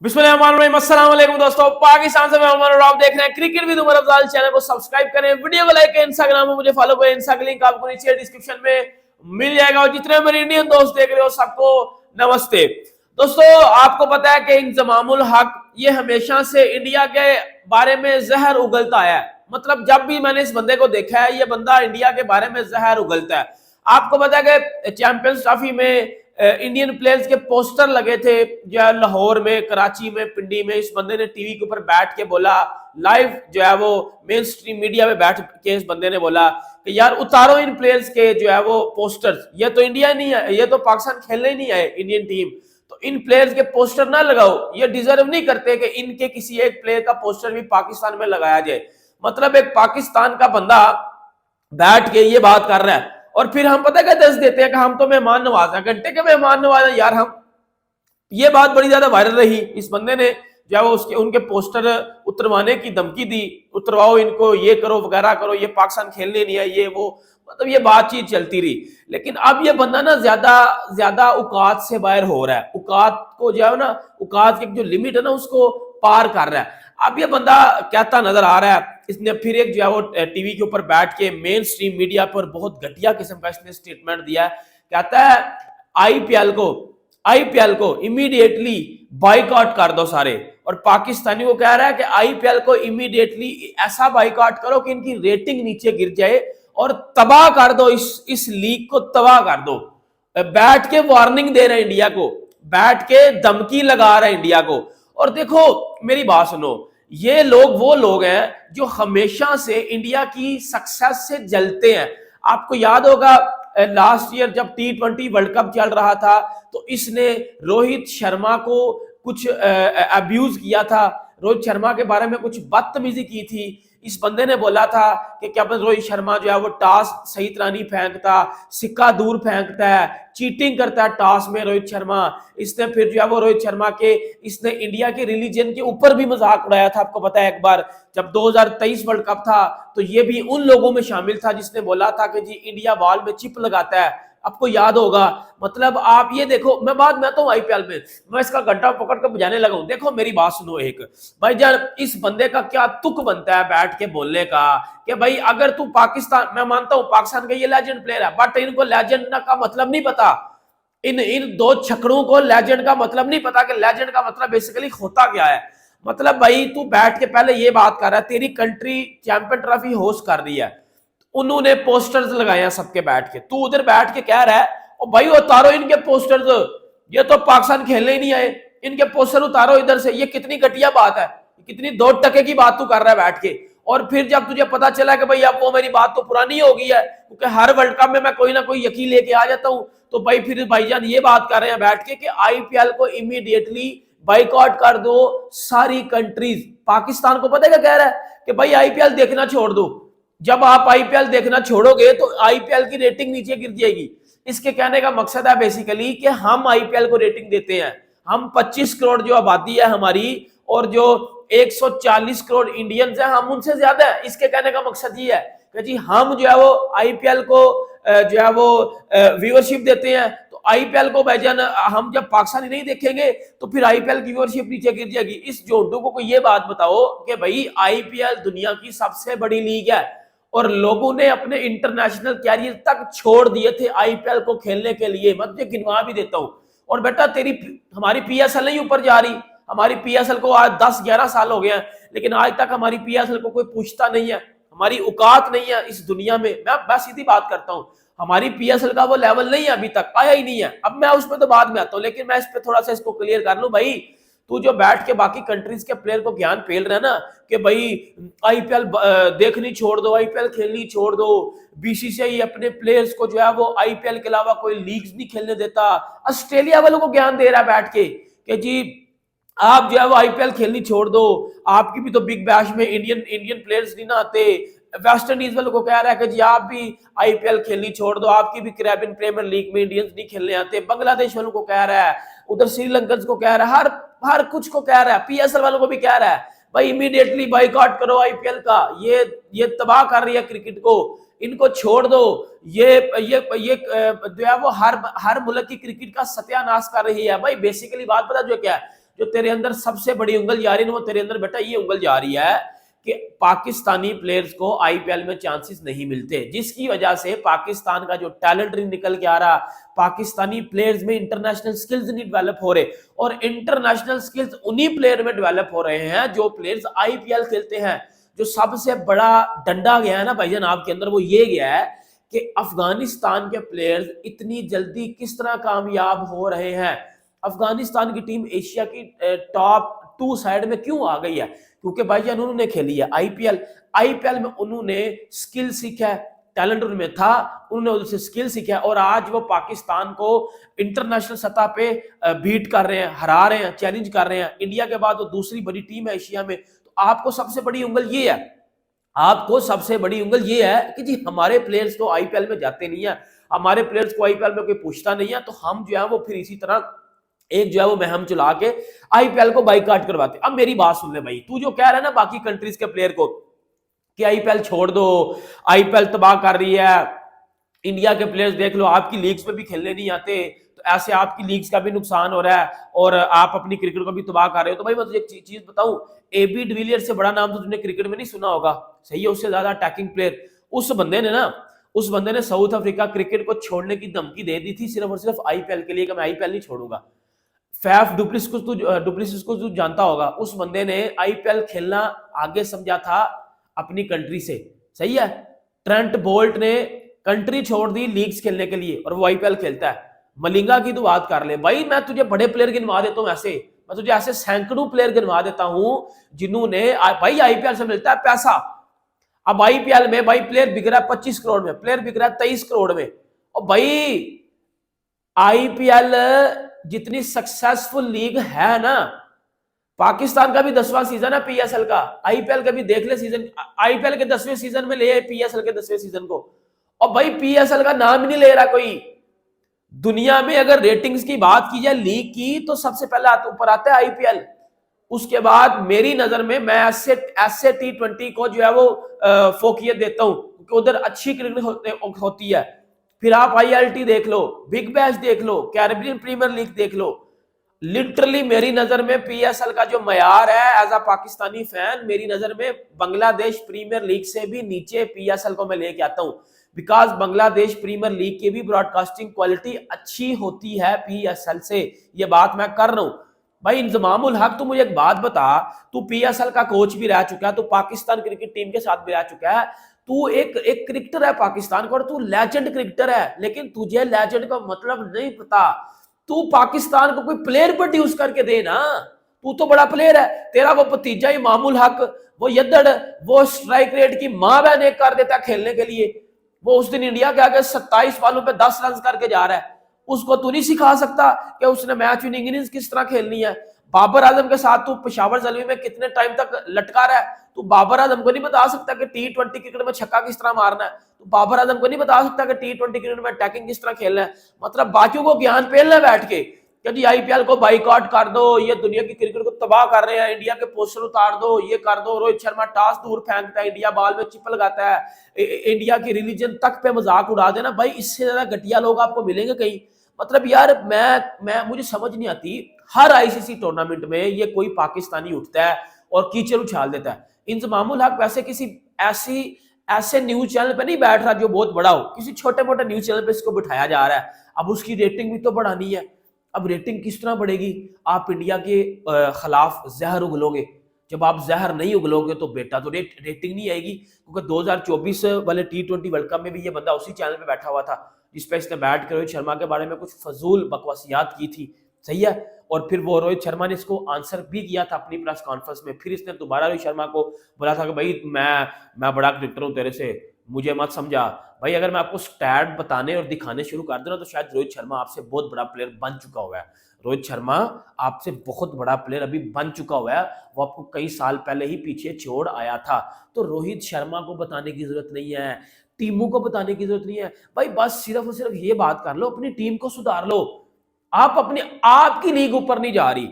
अस्सलाम वालेकुम दोस्तों, पाकिस्तान से मैं उमर और आप देख रहे हैं cricket with Umar Afzal. Channel को सब्सक्राइब करें, वीडियो को लाइक करें, इंस्टाग्राम में मुझे फॉलो करें। इंस्टा का लिंक आपको नीचे डिस्क्रिप्शन में मिल जाएगा। और जितने मेरे इंडियन दोस्त देख रहे हो सबको नमस्ते। दोस्तों, आपको पता है कि इंजमामुल हक ये हमेशा से इंडिया के बारे में जहर उगलता आया है। मतलब जब भी मैंने इस बंदे को देखा है, ये बंदा इंडिया के बारे में जहर उगलता है। आपको पता है कि चैंपियंस ट्रॉफी में इंडियन प्लेयर्स के पोस्टर लगे थे, जो है लाहौर में, कराची में, पिंडी में। इस बंदे ने टीवी के ऊपर बैठ के बोला, लाइव जो है वो मेन स्ट्रीम मीडिया में बैठ के इस बंदे ने बोला कि यार उतारो इन प्लेयर्स के जो है वो पोस्टर्स। ये तो इंडिया नहीं है, ये तो पाकिस्तान खेलने ही नहीं आए इंडियन टीम, तो इन प्लेयर्स के पोस्टर ना लगाओ। ये डिजर्व नहीं करते कि इनके किसी एक प्लेयर का पोस्टर भी पाकिस्तान में लगाया जाए। मतलब एक पाकिस्तान का बंदा बैठ के ये बात कर रहा है और फिर हम पता क्या दस देते हैं कि हम तो मेहमान नवाज हैं, घंटे के मेहमान नवाज हैं यार हम। ये बात बड़ी ज्यादा वायरल रही। इस बंदे ने जो वो उसके उनके पोस्टर उतरवाने की धमकी दी, उतरवाओ इनको, ये करो वगैरह करो, ये पाकिस्तान खेलने नहीं है, ये वो, मतलब ये बातचीत चलती रही। लेकिन अब ये बंदा ना ज्यादा ज्यादा औकात से बाहर हो रहा है। औकात को जो है ना, औकात की जो लिमिट है ना उसको पार कर रहा है। अब ये बंदा कहता नजर आ रहा है। इसने फिर एक जो है वो टीवी के ऊपर बैठ के मेन स्ट्रीम मीडिया पर बहुत घटिया किस्म का इसने स्टेटमेंट दिया है। कहता है आईपीएल को इमीडिएटली बाइकआउट कर दो सारे। और पाकिस्तानी को कह रहा है कि आईपीएल को इमीडिएटली ऐसा बाइकआउट करो कि इनकी रेटिंग नीचे गिर जाए और तबाह कर दो, इस लीग को तबाह कर दो। बैठ के वार्निंग दे रहे हैं इंडिया को, बैठ के धमकी लगा रहे हैं इंडिया को। और देखो मेरी बात सुनो, ये लोग वो लोग हैं जो हमेशा से इंडिया की सक्सेस से जलते हैं। आपको याद होगा लास्ट ईयर जब T20 वर्ल्ड कप चल रहा था तो इसने रोहित शर्मा को कुछ अब्यूज किया था, रोहित शर्मा के बारे में कुछ बदतमीजी की थी। इस बंदे ने बोला था कि क्या रोहित शर्मा जो है वो टॉस सही तरह नहीं फेंकता, सिक्का दूर फेंकता है, चीटिंग करता है टॉस में रोहित शर्मा। इसने फिर जो है वो रोहित शर्मा के, इसने इंडिया के रिलीजन के ऊपर भी मजाक उड़ाया था। आपको पता है एक बार जब 2023 वर्ल्ड कप था तो ये भी उन लोगों में शामिल था जिसने बोला था कि जी इंडिया बॉल में चिप लगाता है। आपको याद होगा। मतलब आप ये देखो, मैं बात मैं तो आईपीएल में मैं इसका घंटा पकड़ कर बजाने लगा हूं। देखो मेरी बात सुनो, एक भाईजान इस बंदे का क्या तुक बनता है बैठ के बोलने का कि भाई अगर तू पाकिस्तान, मैं मानता हूं पाकिस्तान का ये लेजेंड प्लेयर है, बट इनको लेजेंड का मतलब नहीं पता। इन दो छकड़ों को लेजेंड का मतलब नहीं पता कि लेजेंड का मतलब बेसिकली होता क्या है। मतलब भाई तू बैठ के पहले ये बात कर रहा है, तेरी कंट्री चैंपियन ट्रॉफी होस्ट कर रही है, उन्होंने पोस्टर्स लगाए हैं सबके बैठ के, तू उधर बैठ के कह रहा है ओ भाई उतारो इनके पोस्टर्स, ये तो पाकिस्तान खेलने ही नहीं आए, इनके पोस्टर उतारो इधर से। ये कितनी घटिया बात है, कितनी 2 टके की बात तू कर रहा है बैठ के। और फिर जब तुझे पता चला कि भाई अब वो मेरी बात तो पुरानी हो गई है क्योंकि हर वर्ल्ड कप में मैं कोई ना कोई यकीन लेके आ जाता हूं, तो भाई फिर भाईजान ये बात कर रहे हैं बैठ के कि आईपीएल को इमीडिएटली बाइकआउट कर दो सारी कंट्रीज। पाकिस्तान को पता है क्या कह रहा है कि भाई आईपीएल देखना छोड़ दो। जब आप आईपीएल देखना छोड़ोगे तो आईपीएल की रेटिंग नीचे गिर जाएगी। इसके कहने का मकसद है बेसिकली कि हम आईपीएल को रेटिंग देते हैं। हम 25 करोड़ जो आबादी है हमारी और जो 140 करोड़ इंडियंस हैं हम उनसे ज्यादा है। इसके कहने का मकसद ये है कि जी हम जो है वो आईपीएल को जो है वो व्यूअरशिप देते हैं। तो आईपीएल को भाईजान हम जब पाकिस्तानी नहीं देखेंगे तो फिर आईपीएल की व्यूअरशिप नीचे गिर जाएगी। इस जोंडू को ये बात बताओ कि भाई आईपीएल दुनिया की सबसे बड़ी लीग है और लोगों ने अपने इंटरनेशनल कैरियर तक छोड़ दिए थे आईपीएल को खेलने के लिए। मैं तुझे गिनवा भी देता हूं। और बेटा तेरी हमारी पीएसएल नहीं ऊपर जा रही, हमारी पीएसएल को आज 10-11 साल हो गए हैं लेकिन आज तक हमारी पीएसएल को कोई पूछता नहीं है। हमारी औकात नहीं है इस दुनिया में। मैं सीधी बात करता हूं, हमारी पीएसएल का वो लेवल नहीं है, अभी तक आया ही नहीं है। अब मैं उसमें तो बाद में आता हूं, लेकिन मैं इस पे थोड़ा सा इसको क्लियर कर लूं। भाई तू जो बैठ के बाकी कंट्रीज के प्लेयर को ज्ञान फेल रहा है ना कि भाई आईपीएल देखनी छोड़ दो, आईपीएल खेलनी छोड़ दो, बीसीसीआई अपने प्लेयर्स को जो है वो आईपीएल के अलावा कोई लीग्स नहीं खेलने देता। ऑस्ट्रेलिया वालों को ज्ञान दे रहा है बैठ के कि जी आप जो है वो आईपीएल खेलनी छोड़ दो, आपकी भी तो बिग बैश में इंडियन प्लेयर्स नहीं ना आते। वेस्ट इंडीज वालों को कह रहा है कि जी आप भी आईपीएल खेलनी छोड़ दो, आपकी भी कैरेबियन प्रीमियर लीग में इंडियंस नहीं खेलने आते। बांग्लादेश वालों को कह रहा है, उधर श्रीलंकन को कह रहा है, हर कुछ को कह रहा है, पीएसएल वालों को भी कह रहा है भाई इमीडिएटली बाइकआउट करो आईपीएल का। ये तबाह कर रही है क्रिकेट को, इनको छोड़ दो। ये जो है वो हर मुल्क की क्रिकेट का सत्यानाश कर रही है। भाई बेसिकली बात पता जो क्या है, जो तेरे अंदर सबसे बड़ी उंगल जा रही है वो तेरे अंदर बेटा ये उंगल जा रही है कि पाकिस्तानी प्लेयर्स को आईपीएल में चांसेस नहीं मिलते, जिसकी वजह से पाकिस्तान का जो टैलेंट निकल के आ रहा, पाकिस्तानी प्लेयर्स में इंटरनेशनल स्किल्स नहीं डेवलप हो रहे, और इंटरनेशनल स्किल्स उन्हीं प्लेयर में डेवलप हो रहे हैं जो प्लेयर्स आईपीएल खेलते हैं। जो सबसे बड़ा डंडा गया है ना भाईजान आपके अंदर, वो ये गया है कि अफगानिस्तान के प्लेयर्स इतनी जल्दी किस तरह कामयाब हो रहे हैं। अफगानिस्तान की टीम एशिया की टॉप 2 साइड में क्यों आ गई है? क्योंकि भाईजान उन्होंने खेली है आईपीएल। आईपीएल में उन्होंने स्किल सीखा है, टैलेंट उनमें था, उन्होंने उससे स्किल सीखा है, और आज वो पाकिस्तान को इंटरनेशनल सतह पे बीट कर रहे हैं, हरा रहे हैं, चैलेंज कर रहे हैं। इंडिया के बाद वो दूसरी बड़ी टीम है एशिया में। तो आपको सबसे बड़ी उंगल ये है, आपको सबसे बड़ी उंगल ये है कि जी हमारे प्लेयर्स तो आईपीएल में जाते नहीं है, हमारे प्लेयर्स को आईपीएल में कोई पूछता नहीं है, तो हम जो है वो फिर इसी तरह एक जो है वो महम चला के आईपीएल को बाइकाट करवाते। अब मेरी बात सुन ले भाई, तू जो कह रहा है ना बाकी कंट्रीज के प्लेयर को कि आईपीएल छोड़ दो, आईपीएल तबाह कर रही है, इंडिया के प्लेयर्स देख लो आपकी लीग्स में भी खेलने नहीं आते, तो ऐसे आपकी लीग्स का भी नुकसान हो रहा है और आप अपनी क्रिकेट को भी तबाह कर रहे हो। तो भाई मैं तुझे एक चीज बताऊं, एबी डिविलियर्स से बड़ा नाम तो तुमने क्रिकेट में नहीं सुना होगा, सही है, उससे ज्यादा अटैकिंग प्लेयर। उस बंदे ने साउथ अफ्रीका क्रिकेट को छोड़ने की धमकी दे दी थी सिर्फ और सिर्फ आईपीएल के लिए कि मैं आईपीएल नहीं छोड़ूंगा। फैफ डुप्लेसिस को तू जानता होगा, उस बंदे ने आईपीएल खेलना आगे समझा था अपनी कंट्री से, सही है। ट्रेंट बोल्ट ने कंट्री छोड़ दी लीग्स खेलने के लिए और वो आईपीएल खेलता है। मलिंगा की तो बात कर ले भाई, मैं तुझे बड़े प्लेयर गिनवा देता हूं, ऐसे मैं तुझे ऐसे सैकड़ों प्लेयर गिनवा देता हूं जिन्होंने भाई आईपीएल से मिलता है पैसा। अब आईपीएल में भाई प्लेयर बिक रहा है 25 करोड़ में, प्लेयर बिक रहा है 23 करोड़ में। और भाई आईपीएल जितनी सक्सेसफुल लीग है ना, पाकिस्तान का भी 10वां सीजन है पीएसएल का, आईपीएल का भी देख ले सीजन, आईपीएल के 10वें सीजन में ले पीएसएल के 10वें सीजन को, और भाई पीएसएल का नाम ही नहीं ले रहा कोई। दुनिया में अगर रेटिंग्स की बात की जाए लीग की तो सबसे पहले ऊपर आता है आईपीएल, उसके बाद मेरी नजर में मैं ऐसे T20 को जो है वो फोकियत देता हूं क्योंकि उधर अच्छी क्रिकेट होती है। फिर आप आईएलटी देख लो, बिग बैश देख लो, कैरेबियन प्रीमियर लीग देख लो। लिटरली मेरी नजर में पीएसएल का जो मयार है एज अ पाकिस्तानी फैन, मेरी नजर में बांग्लादेश प्रीमियर लीग से भी नीचे पीएसएल को मैं लेके आता हूं, बिकॉज बांग्लादेश प्रीमियर लीग की भी ब्रॉडकास्टिंग क्वालिटी अच्छी होती है पीएसएल से, ये बात मैं कर रहा हूं। भाई इंजमामुल हक, तू मुझे एक बात बता, तू पीएसएल का कोच भी रह चुका है, तू पाकिस्तान क्रिकेट टीम के साथ भी रह चुका है, तू एक क्रिकेटर है पाकिस्तान का और तू लेजेंड क्रिकेटर है, लेकिन तुझे लेजेंड का मतलब नहीं पता। तू पाकिस्तान को कोई प्लेयर प्रोड्यूस करके दे ना, तू तो बड़ा प्लेयर है, तेरा वो भतीजा इमामुल हक, वो यद्दड़, वो स्ट्राइक रेट की मां बहन एक कर देता खेलने के लिए, वो उस दिन इंडिया के आगे 27 बॉलों पे 10 रन करके जा रहा है, उसको तू नहीं सिखा सकता कि उसने मैच विनिंग इनिंग्स किस तरह खेलनी है। बाबर आजम के साथ तू पेशावर जलवी में कितने टाइम तक लटका रहा है, तू बाबर आजम को नहीं बता सकता कि T20 क्रिकेट में छक्का किस तरह मारना है, तू बाबर आजम को नहीं बता सकता कि T20 क्रिकेट में अटैकिंग किस तरह खेलना है। मतलब बाकियों को ज्ञान पेलना बैठ के कि जी आईपीएल को बाइकआउट कर दो, ये दुनिया की क्रिकेट को तबाह कर रहे हैं, इंडिया के पोस्टर उतार दो, ये कर दो, रोहित शर्मा टॉस दूर फेंकता है, इंडिया बॉल में चिप लगाता है, इंडिया की रिलीजन तक पे मजाक उड़ा देना। भाई इससे ज्यादा घटिया लोग आपको मिलेंगे कहीं। मतलब यार मैं मुझे समझ नहीं आती, हर आईसीसी टूर्नामेंट में ये कोई पाकिस्तानी उठता है और कीचड़ उछाल देता है। इंजमामुल हक वैसे किसी ऐसे न्यूज चैनल पे नहीं बैठ रहा जो बहुत बड़ा हो, किसी छोटे मोटे न्यूज चैनल पे इसको बिठाया जा रहा है। अब उसकी रेटिंग भी तो बढ़ानी है। अब रेटिंग किस तरह बढ़ेगी? आप इंडिया के खिलाफ जहर उगलोगे, जब आप जहर नहीं उगलोगे तो बेटा तो रेटिंग नहीं आएगी। क्योंकि 2024 वाले T20 वर्ल्ड कप में भी ये बंदा उसी चैनल पे बैठा हुआ था जिसपे इसने बैठ कर रोहित शर्मा के बारे में कुछ फजूल बकवासियात की थी, सही है। और फिर वो रोहित शर्मा ने इसको आंसर भी किया था अपनी प्रेस कॉन्फ्रेंस में। फिर इसने दोबारा रोहित शर्मा को बोला था कि भाई मैं बड़ा क्रिकेटर हूं तेरे से, मुझे मत समझा। भाई अगर मैं आपको स्टैट बताने और दिखाने शुरू कर दूं ना तो शायद रोहित शर्मा आपसे बहुत बड़ा प्लेयर बन चुका हुआ है। रोहित शर्मा आपसे बहुत बड़ा प्लेयर अभी बन चुका हुआ है, वो आपको कई साल पहले ही पीछे छोड़ आया था। तो रोहित शर्मा को बताने की जरूरत नहीं है, टीमों को बताने की जरूरत नहीं है। भाई बस सिर्फ और सिर्फ ये बात कर लो, अपनी टीम को सुधार लो। आपकी लीग ऊपर नहीं जा रही,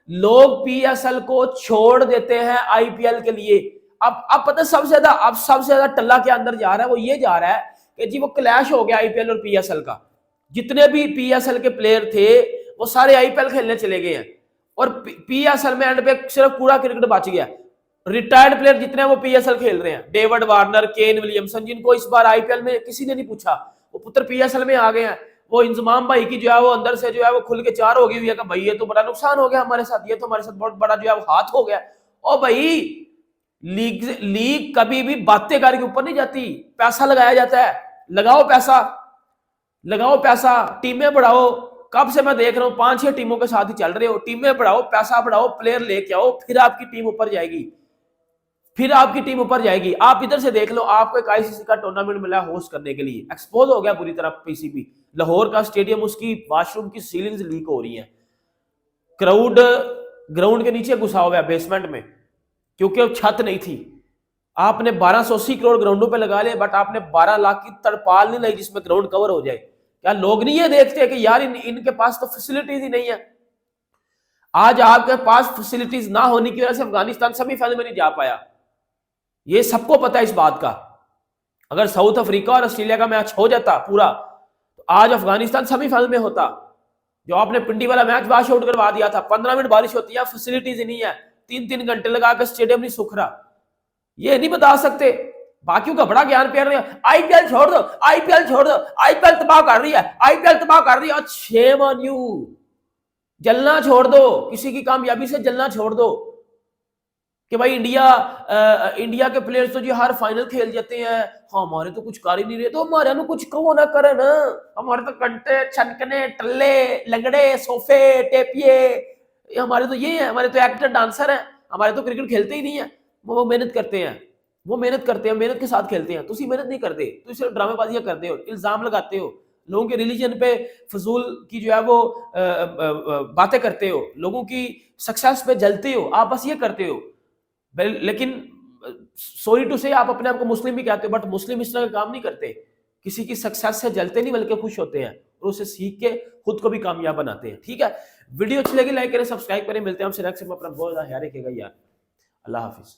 लोग पीएसएल को छोड़ देते हैं आईपीएल के लिए। अब पता सबसे ज्यादा टल्ला के अंदर जा रहा है, वो ये जा रहा है कि जी वो क्लैश हो गया आईपीएल और पीएसएल का। जितने भी पीएसएल के प्लेयर थे वो सारे आईपीएल खेलने चले गए हैं और पीएसएल में एंड पे सिर्फ पूरा क्रिकेट बच गया। रिटायर्ड प्लेयर जितने हैं वो पीएसएल खेल रहे हैं, डेविड वार्नर, केन विलियमसन, जिनको इस बार आईपीएल में किसी ने नहीं पूछा, वो पुत्र पीएसएल में आ गए हैं। वो इंजमाम भाई की जो है वो अंदर से जो है वो खुल के चार हो गई हुई है कि भाई ये तो बड़ा नुकसान हो गया हमारे साथ, ये तो हमारे साथ बहुत बड़ा जो है वो हाथ हो गया। ओ भाई, लीग कभी भी बातें करके ऊपर नहीं जाती, पैसा लगाया जाता है। लगाओ पैसा, लगाओ पैसा, टीमें बढ़ाओ। कब से मैं देख रहा हूं 5-6 टीमों के साथ ही चल रहे हो। टीमें बढ़ाओ, पैसा बढ़ाओ, प्लेयर लेके आओ, फिर आपकी टीम ऊपर जाएगी, फिर आपकी टीम ऊपर जाएगी। आप इधर से देख लो, आपको एक आईसीसी का टूर्नामेंट मिला होस्ट करने के लिए, एक्सपोज हो गया पूरी तरह पीसीबी लाहौर का स्टेडियम, उसकी वॉशरूम की सीलिंग्स लीक हो रही है, क्राउड ग्राउंड के नीचे घुसा हुआ है बेसमेंट में, क्योंकि अब छत नहीं थी। आपने 1280 करोड़ ग्राउंडों पे लगा लिया, बट आपने 12 लाख की तरपाल नहीं लाई जिसमें ग्राउंड कवर हो जाए। क्या लोग नहीं ये देखते कि यार इनके पास तो फैसिलिटीज ही नहीं है। आज आपके पास फैसिलिटीज ना होने की वजह से अफगानिस्तान सेमीफाइनल में नहीं जा पाया, ये सबको पता है इस बात का। अगर साउथ अफ्रीका और ऑस्ट्रेलिया का मैच हो जाता पूरा, तो आज अफगानिस्तान सेमीफाइनल में होता। जो आपने पिंडी वाला मैच वॉश आउट करवा दिया था, 15 मिनट बारिश होती है, फैसिलिटीज ही नहीं है, 3-3 घंटे लगा कर स्टेडियम नहीं सूख रहा, ये नहीं बता सकते। बाकियों का बड़ा ज्ञान पेर रहे हैं, आईपीएल छोड़ दो, आईपीएल छोड़ दो, आईपीएल तबाह कर रही है, आईपीएल तबाह कर रही है। शेम ऑन यू, जलना छोड़ दो, किसी की कामयाबी से जलना छोड़ दो कि भाई इंडिया के प्लेयर्स तो जी हर फाइनल खेल जाते हैं, हाँ हमारे तो कुछ कर ही नहीं रहे, तो हमारे को कुछ कहो ना करे ना, हमारे तो कंटे छनकने टल्ले लंगड़े सोफे टेपिए, हमारे तो ये है, हमारे तो एक्टर डांसर है, हमारे तो क्रिकेट खेलते ही नहीं है। वो मेहनत करते हैं, वो मेहनत करते हैं, मेहनत के साथ खेलते हैं। तुम मेहनत नहीं करते, तुम सिर्फ ड्रामेबाजियां करते हो, इल्जाम लगाते हो, लोगों के रिलीजन पे फजूल की जो है वो बातें करते हो, लोगों की सक्सेस पे जलते हो, आप बस ये करते हो। लेकिन सॉरी टू से आप अपने आप को मुस्लिम भी कहते हो, बट मुस्लिम इस तरह का काम नहीं करते, किसी की सक्सेस से जलते नहीं बल्कि खुश होते हैं और उसे सीख के खुद को भी कामयाब बनाते हैं। ठीक है, वीडियो अच्छी लगी लाइक करें, सब्सक्राइब करें, मिलते हैं हमसे नेक्स्ट में। अपना बहुत ज्यादा ख्याल रखिएगा यार, अल्लाह हाफिज।